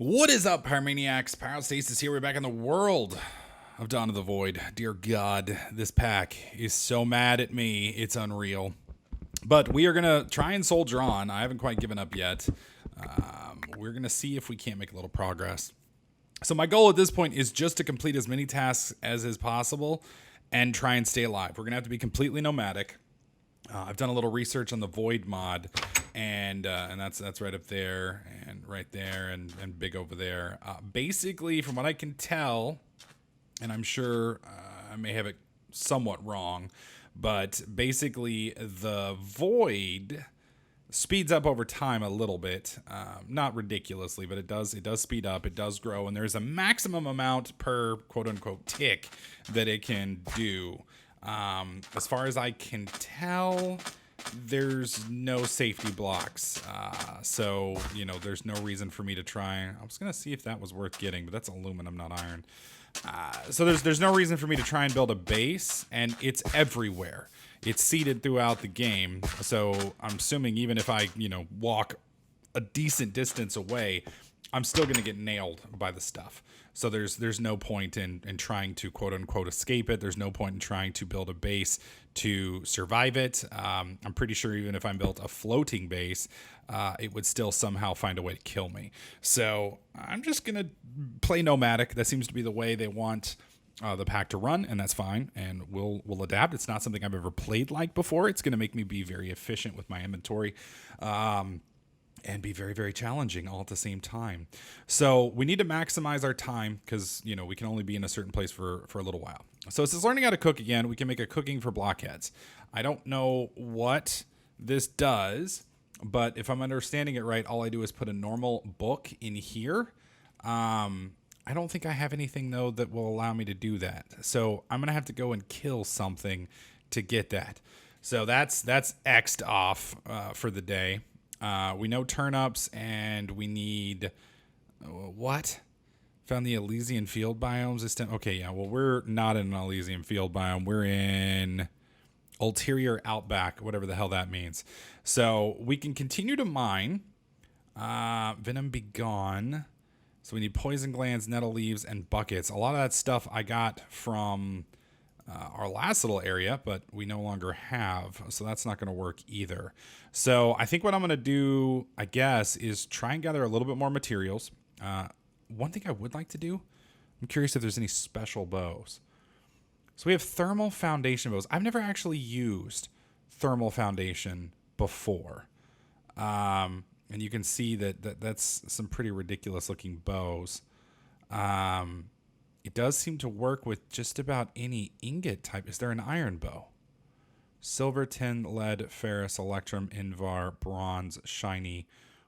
What is up, Pyromaniacs? Pyrostasis here. We're back in the world of Dawn of the Void. Dear God, this pack is so mad at me. It's unreal. But we are going to try and soldier on. I haven't quite given up yet. We're going to see if we can't make a little progress. So my goal at this point is just to complete as many tasks as is possible and try and stay alive. We're going to have to be completely nomadic. I've done a little research on the Void mod, and that's right up there, and right there, and big over there. Basically, from what I can tell, and I'm sure I may have it somewhat wrong, but basically the Void speeds up over time a little bit, not ridiculously, but it does speed up, it does grow, and there's a maximum amount per quote-unquote tick that it can do. As far as I can tell, there's no safety blocks. So, you know, there's no reason for me to try. I was going to see if that was worth getting, but that's aluminum, not iron. So there's no reason for me to try and build a base, and it's everywhere. It's seeded throughout the game. So I'm assuming even if I, walk a decent distance away, I'm still going to get nailed by the stuff. So there's no point in trying to quote unquote escape it. There's no point in trying to build a base to survive it. I'm pretty sure even if I built a floating base, it would still somehow find a way to kill me. So I'm just going to play nomadic. That seems to be the way they want the pack to run, and that's fine, and we'll adapt. It's not something I've ever played like before. It's going to make me be very efficient with my inventory. And be very, very challenging all at the same time. So we need to maximize our time because, we can only be in a certain place for a little while. So this is learning how to cook again. We can make a cooking for blockheads. I don't know what this does, but if I'm understanding it right, all I do is put a normal book in here. I don't think I have anything, though, that will allow me to do that. So I'm going to have to go and kill something to get that. So that's X'd off for the day. We know turnips, and we need what? Found the Elysian field biomes. Okay, yeah. Well, we're not in an Elysian field biome. We're in ulterior outback, whatever the hell that means. So we can continue to mine. Venom be gone. So we need poison glands, nettle leaves, and buckets. A lot of that stuff I got from our last little area, but we no longer have, so that's not going to work either. So I think what I'm going to do, I guess, is try and gather a little bit more materials. One thing I would like to do, I'm curious if there's any special bows. So we have thermal foundation bows. I've never actually used thermal foundation before. And you can see that's some pretty ridiculous looking bows. It does seem to work with just about any ingot type. Is there an iron bow? Silver, tin, lead, ferrous, electrum, invar, bronze, shiny.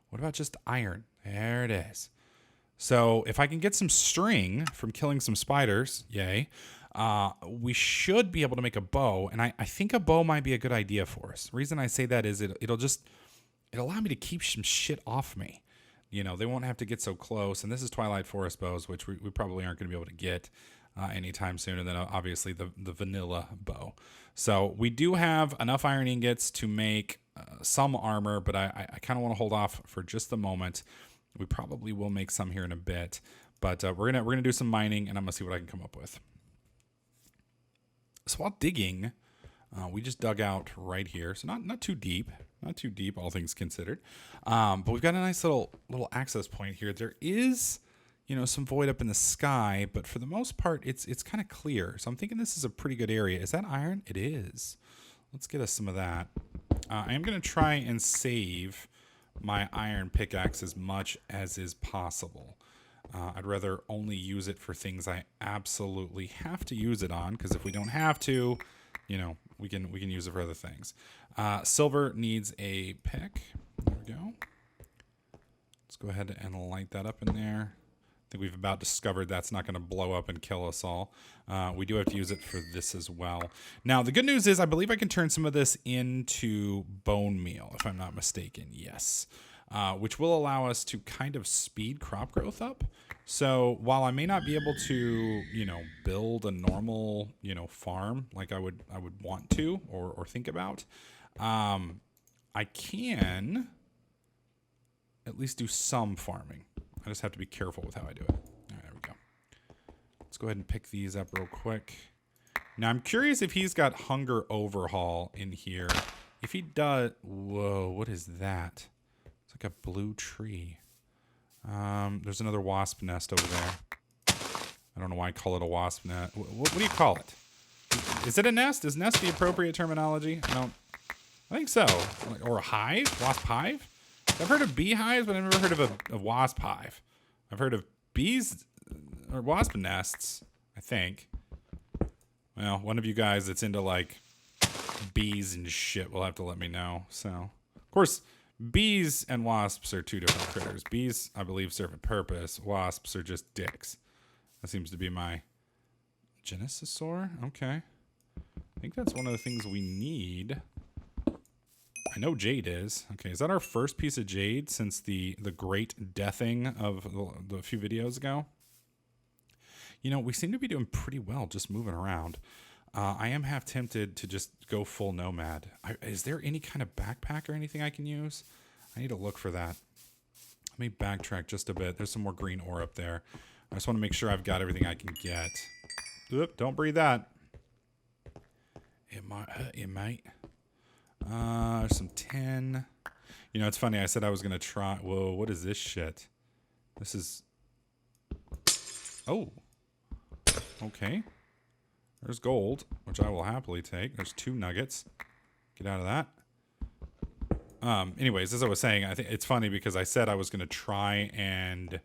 What about just iron? There it is. So if I can get some string from killing some spiders, yay, we should be able to make a bow. And I think a bow might be a good idea for us. The reason I say that is it'll allow me to keep some shit off me. They won't have to get so close. And this is Twilight Forest bows, which we probably aren't going to be able to get anytime soon. And then obviously the vanilla bow. So we do have enough iron ingots to make some armor, but I kind of want to hold off for just the moment. We probably will make some here in a bit, but we're gonna do some mining, and I'm gonna see what I can come up with. So while digging, we just dug out right here, so not too deep. Not too deep, all things considered. But we've got a nice little access point here. There is, some void up in the sky, but for the most part, it's kind of clear. So I'm thinking this is a pretty good area. Is that iron? It is. Let's get us some of that. I am going to try and save my iron pickaxe as much as is possible. I'd rather only use it for things I absolutely have to use it on, because if we don't have to, we can use it for other things. Silver needs a pick. There we go. Let's go ahead and light that up in there. I think we've about discovered that's not going to blow up and kill us all. We do have to use it for this as well. Now, the good news is I believe I can turn some of this into bone meal, if I'm not mistaken. Yes. Which will allow us to kind of speed crop growth up. So while I may not be able to, build a normal, farm like I would want to or think about, I can at least do some farming. I just have to be careful with how I do it. All right, there we go. Let's go ahead and pick these up real quick. Now, I'm curious if he's got hunger overhaul in here. If he does... Whoa, what is that? It's like a blue tree. There's another wasp nest over there. I don't know why I call it a wasp nest. What do you call it? Is it a nest? Is nest the appropriate terminology? I think so. Or a hive? Wasp hive? I've heard of beehives, but I've never heard of a wasp hive. I've heard of bees or wasp nests, I think. Well, one of you guys that's into like bees and shit will have to let me know. So, of course, bees and wasps are two different critters. Bees, I believe, serve a purpose. Wasps are just dicks. That seems to be my Genesisaur. Okay. I think that's one of the things we need. I know jade is. Okay, is that our first piece of jade since the great deathing of the few videos ago? You know, we seem to be doing pretty well just moving around. I am half tempted to just go full nomad. Is there any kind of backpack or anything I can use? I need to look for that. Let me backtrack just a bit. There's some more green ore up there. I just want to make sure I've got everything I can get. Oop, don't breathe that. It might. There's some tin. You know, it's funny. I said I was going to try. Whoa, what is this shit? This is... Oh. Okay. There's gold, which I will happily take. There's 2 nuggets. Get out of that. Anyways, as I was saying, I think it's funny because I said I was going to try and,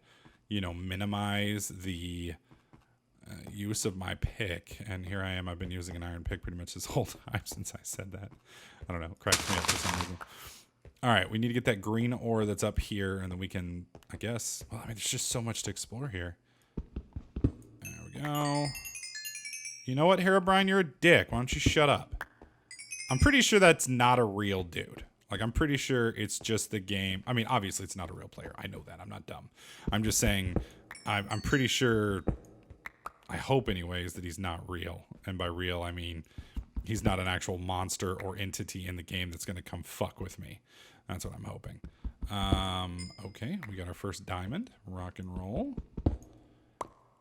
you know, minimize the use of my pick, and here I am. I've been using an iron pick pretty much this whole time since I said that. I don't know, cracks me up for some reason. All right, we need to get that green ore that's up here, and then we can, I guess, well, I mean, there's just so much to explore here. There we go. You know what, Herobrine, you're a dick. Why don't you shut up? I'm pretty sure that's not a real dude. Like, I'm pretty sure it's just the game. I mean, obviously, it's not a real player. I know that. I'm not dumb. I'm just saying, I'm pretty sure... I hope, anyways, that he's not real. And by real, I mean he's not an actual monster or entity in the game that's going to come fuck with me. That's what I'm hoping. Okay, we got our first diamond. Rock and roll.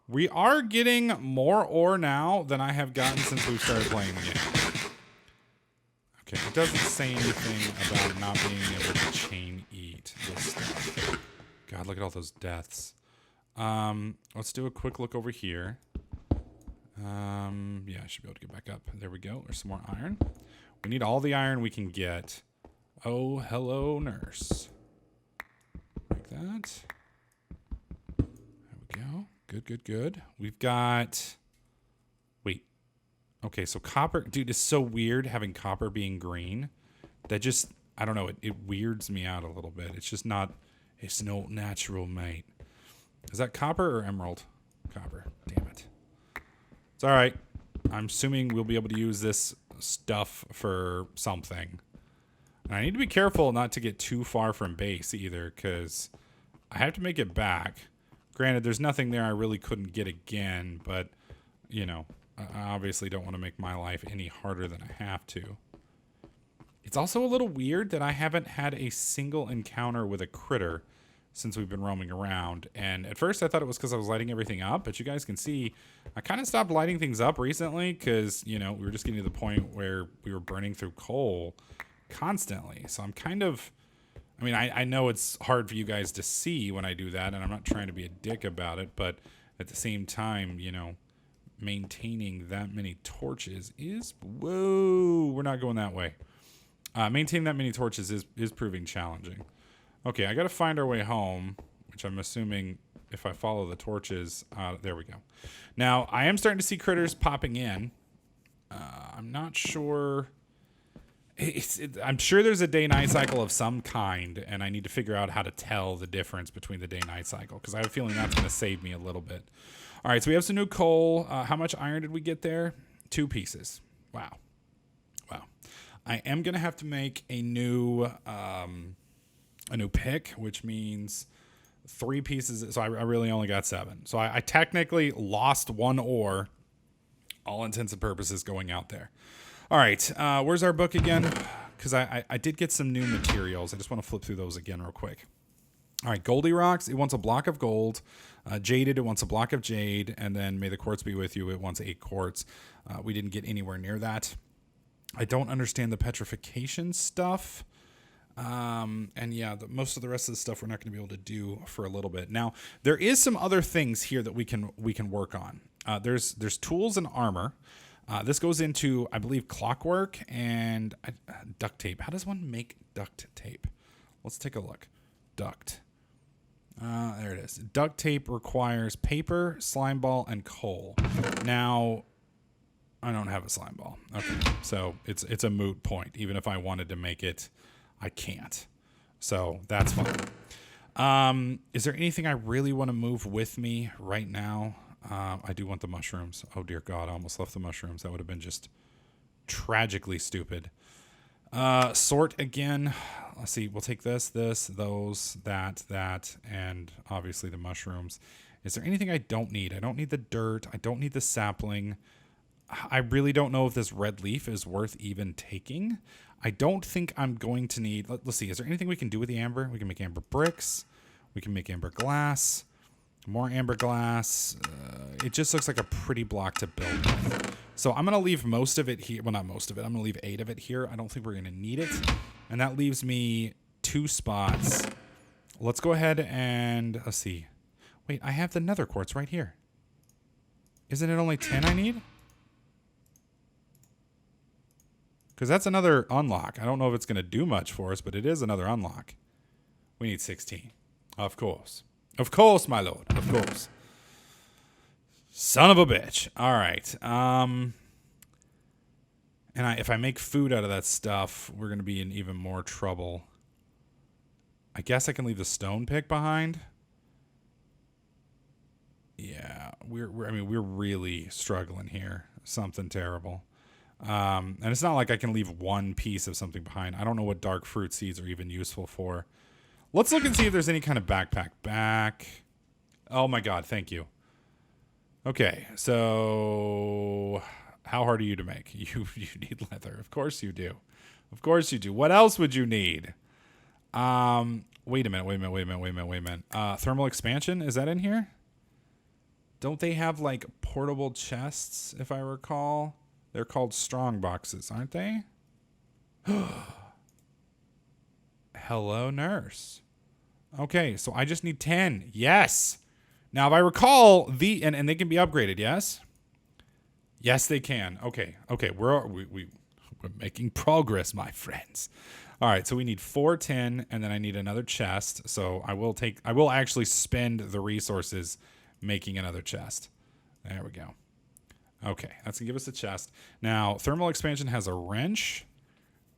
We are getting more ore now than I have gotten since we started playing the game. Okay, it doesn't say anything about not being able to chain eat this stuff. God, look at all those deaths. Let's do a quick look over here. Yeah, I should be able to get back up. There we go. There's some more iron. We need all the iron we can get. Oh, hello, nurse. Like that. There we go. Good, good, good. We've got... Wait. Okay, so copper... Dude, it's so weird having copper being green. That just... I don't know. It weirds me out a little bit. It's just not... It's no natural, mate. Is that copper or emerald? Copper. Damn it. It's all right. I'm assuming we'll be able to use this stuff for something. And I need to be careful not to get too far from base either, because I have to make it back. Granted, there's nothing there I really couldn't get again, but, you know, I obviously don't want to make my life any harder than I have to. It's also a little weird that I haven't had a single encounter with a critter since we've been roaming around. And at first I thought it was because I was lighting everything up, but you guys can see I kind of stopped lighting things up recently because, you know, we were just getting to the point where we were burning through coal constantly. So I'm kind of, I mean, I know it's hard for you guys to see when I do that, and I'm not trying to be a dick about it, but at the same time, you know, maintaining that many torches is, whoa, we're not going that way. Maintaining that many torches is proving challenging. Okay, I got to find our way home, which I'm assuming if I follow the torches, there we go. Now, I am starting to see critters popping in. I'm not sure. I'm sure there's a day-night cycle of some kind, and I need to figure out how to tell the difference between the day-night cycle, because I have a feeling that's going to save me a little bit. All right, so we have some new coal. How much iron did we get there? 2 pieces. Wow. Wow. I am going to have to make a new pick, which means 3 pieces. So I really only got 7. So I technically lost 1 ore, all intents and purposes, going out there. All right, where's our book again? Because I did get some new materials. I just want to flip through those again real quick. All right, Goldie Rocks, it wants a block of gold. Jaded, it wants a block of jade. And then May the Quartz be with you, it wants 8 quartz. We didn't get anywhere near that. I don't understand the petrification stuff. And yeah, most of the rest of the stuff we're not going to be able to do for a little bit. Now, there is some other things here that we can work on. There's tools and armor. This goes into, I believe, clockwork and duct tape. How does one make duct tape? Let's take a look. Duct. There it is. Duct tape requires paper, slime ball, and coal. Now, I don't have a slime ball. Okay, so it's a moot point. Even if I wanted to make it, I can't. So that's fine. Is there anything I really want to move with me right now? I do want the mushrooms. Oh, dear God, I almost left the mushrooms. That would have been just tragically stupid. Sort again. Let's see. We'll take this, those, that, and obviously the mushrooms. Is there anything I don't need? I don't need the dirt. I don't need the sapling. I really don't know if this red leaf is worth even taking. I don't think I'm going to need... Let's see. Is there anything we can do with the amber? We can make amber bricks. We can make amber glass. More amber glass. It just looks like a pretty block to build with. So I'm going to leave most of it here. Well, not most of it. I'm going to leave 8 of it here. I don't think we're going to need it. And that leaves me 2 spots. Let's go ahead and... Let's see. Wait, I have the nether quartz right here. Isn't it only 10 I need? Because that's another unlock. I don't know if it's going to do much for us, but it is another unlock. We need 16. Of course. Of course, my lord. Of course. Son of a bitch. All right. If I make food out of that stuff, we're going to be in even more trouble. I guess I can leave the stone pick behind. Yeah, we're really struggling here. Something terrible. And it's not like I can leave one piece of something behind. I don't know what dark fruit seeds are even useful for. Let's look and see if there's any kind of backpack. Oh my God, thank you. Okay, so how hard are you to make? You need leather. Of course you do. Of course you do. What else would you need? Wait a minute. Thermal expansion, is that in here? Don't they have like portable chests, if I recall? They're called strong boxes, aren't they? Hello, nurse. Okay, so I just need 10. Yes. Now, if I recall, and they can be upgraded, yes? Yes, they can. Okay, we're making progress, my friends. All right, so we need 4 tin, and then I need another chest. So I will actually spend the resources making another chest. There we go. Okay, that's gonna give us a chest. Now, thermal expansion has a wrench.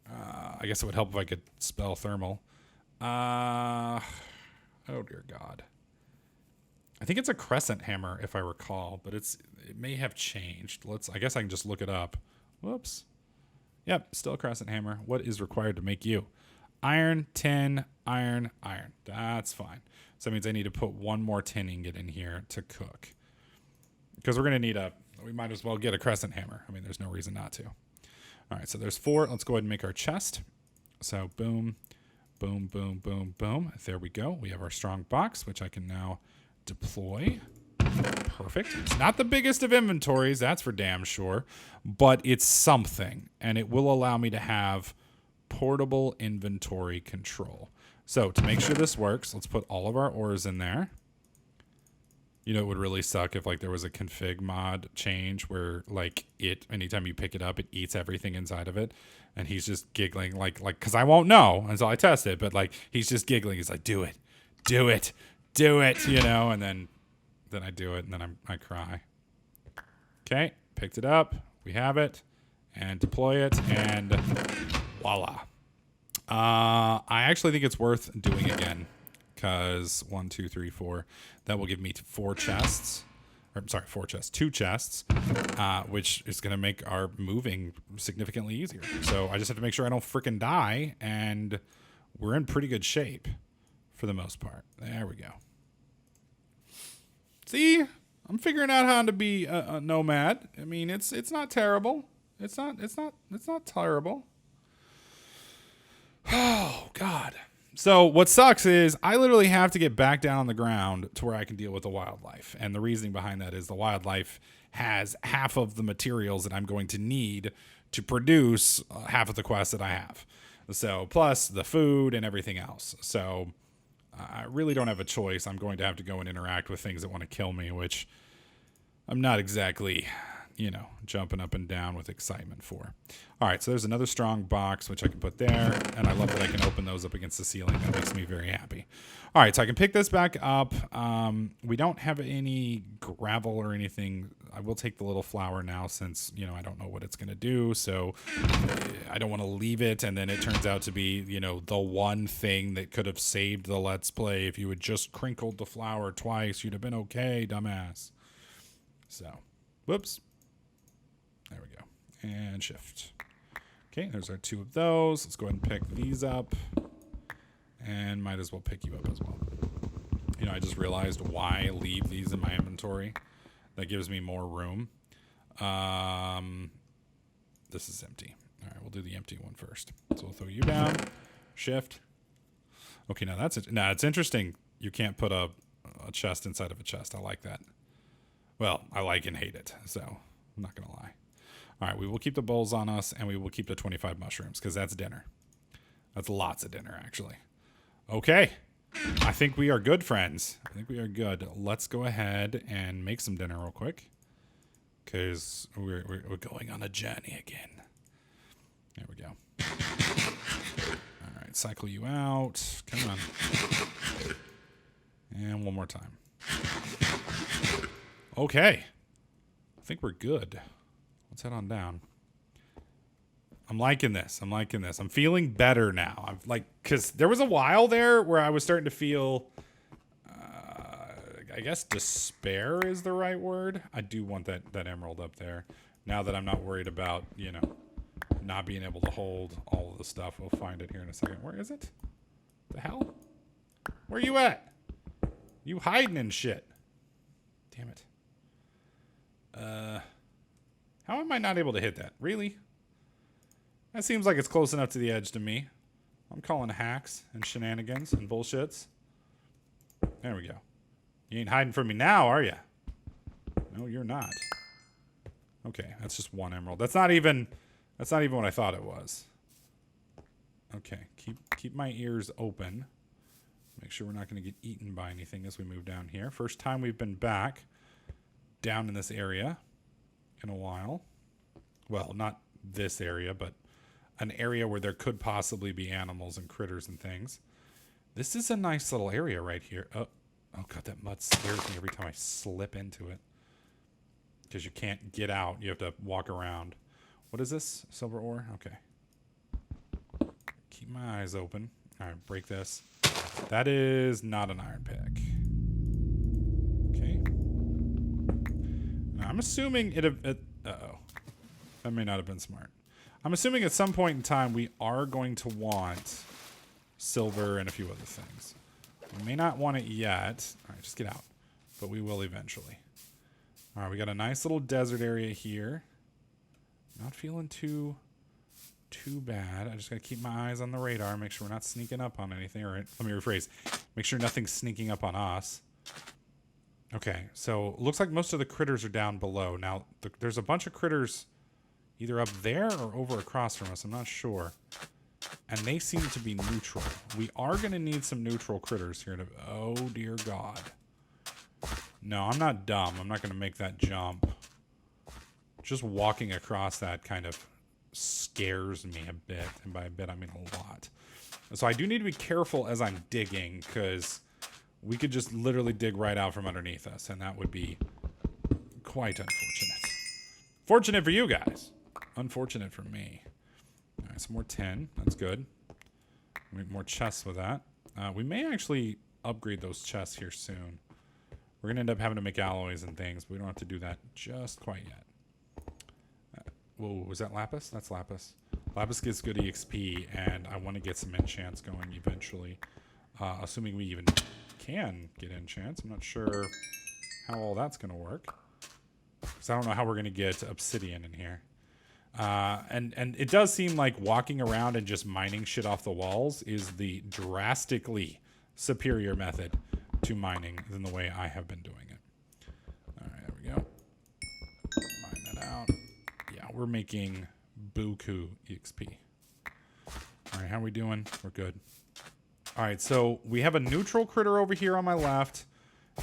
I guess it would help if I could spell thermal. Oh dear God. I think it's a crescent hammer, if I recall, but it may have changed. I guess I can just look it up. Whoops. Yep, still a crescent hammer. What is required to make you? Iron, tin, iron. That's fine. So that means I need to put 1 more tin ingot in here to cook. Because we're going to need we might as well get a crescent hammer. I mean, there's no reason not to. All right, so there's 4. Let's go ahead and make our chest. So boom, boom, boom, boom, boom. There we go. We have our strong box, which I can now deploy. Perfect. It's not the biggest of inventories, that's for damn sure, but it's something, and it will allow me to have portable inventory control. So to make sure this works, let's put all of our ores in there. You know, it would really suck if like there was a config mod change where like anytime you pick it up, it eats everything inside of it. And he's just giggling like, cause I won't know until I test it, but like, he's just giggling. He's like, do it, you know? And then I do it and then I cry. Okay. Picked it up. We have it and deploy it and voila. I actually think it's worth doing again. Because 1, 2, 3, 4, that will give me 4 chests. Or, sorry, 4 chests, 2 chests, which is going to make our moving significantly easier. So I just have to make sure I don't freaking die, and we're in pretty good shape for the most part. There we go. See, I'm figuring out how to be a nomad. I mean, it's not terrible. It's not terrible. Oh God. So what sucks is I literally have to get back down on the ground to where I can deal with the wildlife. And the reasoning behind that is the wildlife has half of the materials that I'm going to need to produce half of the quest that I have. So plus the food and everything else. So I really don't have a choice. I'm going to have to go and interact with things that want to kill me, which I'm not exactly, jumping up and down with excitement for. All right, so there's another strong box, which I can put there, and I love that I can open those up against the ceiling. That makes me very happy. All right, so I can pick this back up. We don't have any gravel or anything. I will take the little flower now since, I don't know what it's going to do, so I don't want to leave it, and then it turns out to be, the one thing that could have saved the Let's Play. If you had just crinkled the flower twice, you'd have been okay, dumbass. So, whoops. There we go. And shift. Okay, there's our 2 of those. Let's go ahead and pick these up. And might as well pick you up as well. I just realized why leave these in my inventory. That gives me more room. This is empty. All right, we'll do the empty one first. So we'll throw you down. Shift. Okay, now that's it. Now it's interesting. You can't put a chest inside of a chest. I like that. Well, I like and hate it, so I'm not going to lie. All right, we will keep the bowls on us, and we will keep the 25 mushrooms, because that's dinner. That's lots of dinner, actually. Okay. I think we are good, friends. I think we are good. Let's go ahead and make some dinner real quick, because we're going on a journey again. There we go. All right, cycle you out. Come on. And one more time. Okay. I think we're good. Let's head on down. I'm liking this. I'm feeling better now. I'm like, because there was a while there where I was starting to feel, I guess despair is the right word. I do want that emerald up there. Now that I'm not worried about, not being able to hold all of the stuff. We'll find it here in a second. Where is it? The hell? Where you at? You hiding and shit. Damn it. How am I not able to hit that? Really? That seems like it's close enough to the edge to me. I'm calling hacks and shenanigans and bullshits. There we go. You ain't hiding from me now, are you? No, you're not. Okay, that's just one emerald. That's not even what I thought it was. Okay, keep my ears open. Make sure we're not going to get eaten by anything as we move down here. First time we've been back down in this area in a while. Well, not this area, but an area where there could possibly be animals and critters and things. This is a nice little area right here. Oh God, that mud scares me every time I slip into it. Because you can't get out. You have to walk around. What is this? Silver ore? Okay. Keep my eyes open. All right, break this. That is not an iron pick. Okay. Now, I'm assuming uh-oh. That may not have been smart. I'm assuming at some point in time we are going to want silver and a few other things. We may not want it yet. All right, just get out. But we will eventually. All right, we got a nice little desert area here. Not feeling too bad. I just got to keep my eyes on the radar, make sure we're not sneaking up on anything. All right, let me rephrase. Make sure nothing's sneaking up on us. Okay, so looks like most of the critters are down below. Now, there's a bunch of critters either up there or over across from us. I'm not sure. And they seem to be neutral. We are going to need some neutral critters here. Oh, dear God. No, I'm not dumb. I'm not going to make that jump. Just walking across that kind of scares me a bit. And by a bit, I mean a lot. So I do need to be careful as I'm digging, because we could just literally dig right out from underneath us, and that would be quite unfortunate. Fortunate for you guys. Unfortunate for me. All right, some more tin. That's good. Make more chests with that. We may actually upgrade those chests here soon. We're going to end up having to make alloys and things, but we don't have to do that just quite yet. Whoa, was that lapis? That's lapis. Lapis gets good EXP, and I want to get some enchants going eventually. Assuming we even can get enchants. I'm not sure how all that's going to work. Because I don't know how we're going to get obsidian in here. And it does seem like walking around and just mining shit off the walls is the drastically superior method to mining than the way I have been doing it. All right, there we go. Mine that out. Yeah, we're making buku EXP. All right, how are we doing? We're good. All right, so we have a neutral critter over here on my left,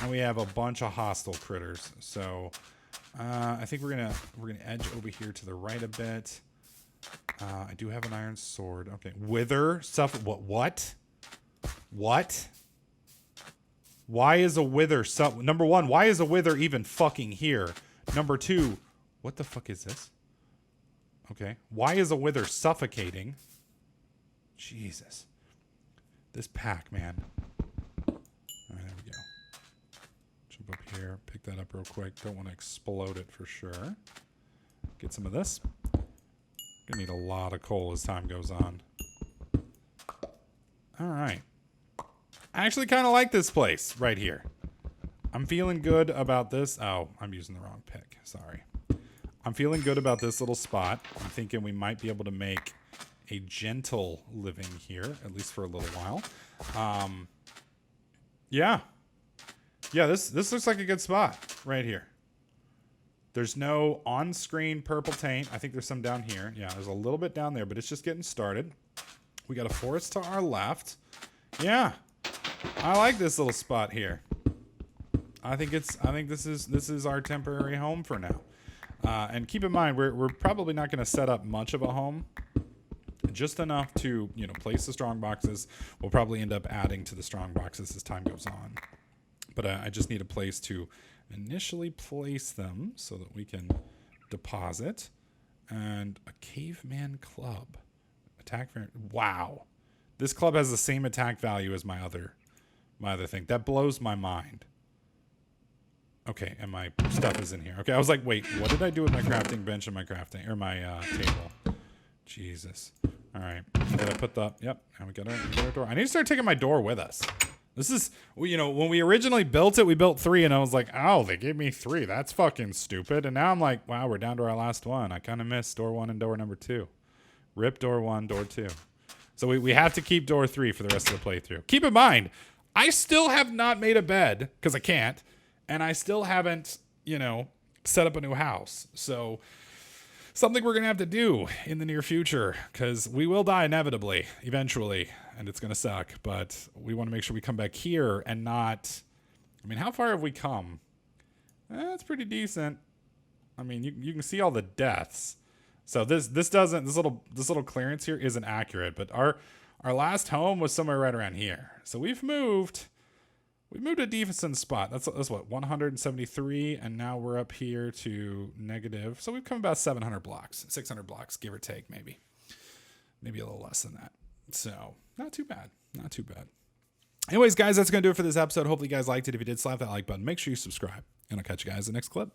and we have a bunch of hostile critters. So I think we're gonna edge over here to the right a bit. I do have an iron sword. Okay, wither stuff. What? Why is a wither number one? Why is a wither even fucking here? Number two, what the fuck is this? Okay, why is a wither suffocating? Jesus, this pack, man. All right, there we go. Jump up here, pick that up real quick. Don't want to explode it for sure. Get some of this. Gonna need a lot of coal as time goes on. All right. I actually kind of like this place right here. I'm feeling good about this. Oh, I'm using the wrong pick. Sorry. I'm feeling good about this little spot. I'm thinking we might be able to make a gentle living here, at least for a little while. Yeah. Yeah, this looks like a good spot right here. There's no on-screen purple taint. I think there's some down here. Yeah, there's a little bit down there, but it's just getting started. We got a forest to our left. Yeah. I like this little spot here. I think this is our temporary home for now. And keep in mind, we're probably not going to set up much of a home. Just enough to, place the strong boxes. We'll probably end up adding to the strong boxes as time goes on. But I just need a place to initially place them so that we can deposit. And a caveman club. Attack. Wow. This club has the same attack value as my other thing. That blows my mind. Okay, and my stuff is in here. Okay, I was like, wait, what did I do with my crafting bench and my crafting, or my table? Jesus. All right. Did I put the, yep, and we got our door. I need to start taking my door with us. This is, when we originally built it, we built 3, and I was like, oh, they gave me 3. That's fucking stupid. And now I'm like, wow, we're down to our last one. I kind of missed door 1 and door number 2. Rip door 1, door 2. So we have to keep door 3 for the rest of the playthrough. Keep in mind, I still have not made a bed, because I can't, and I still haven't, set up a new house. So something we're going to have to do in the near future, because we will die inevitably, eventually, and it's going to suck. But we want to make sure we come back here and not... I mean, how far have we come? That's pretty decent. I mean, you can see all the deaths. So this little clearance here isn't accurate, but our last home was somewhere right around here. So we've moved a decent spot. That's what, 173, and now we're up here to negative. So we've come about 700 blocks, 600 blocks, give or take, maybe a little less than that. So not too bad. Anyways, guys, that's gonna do it for this episode. Hopefully you guys liked it. If you did, slap that like button. Make sure you subscribe, and I'll catch you guys in the next clip.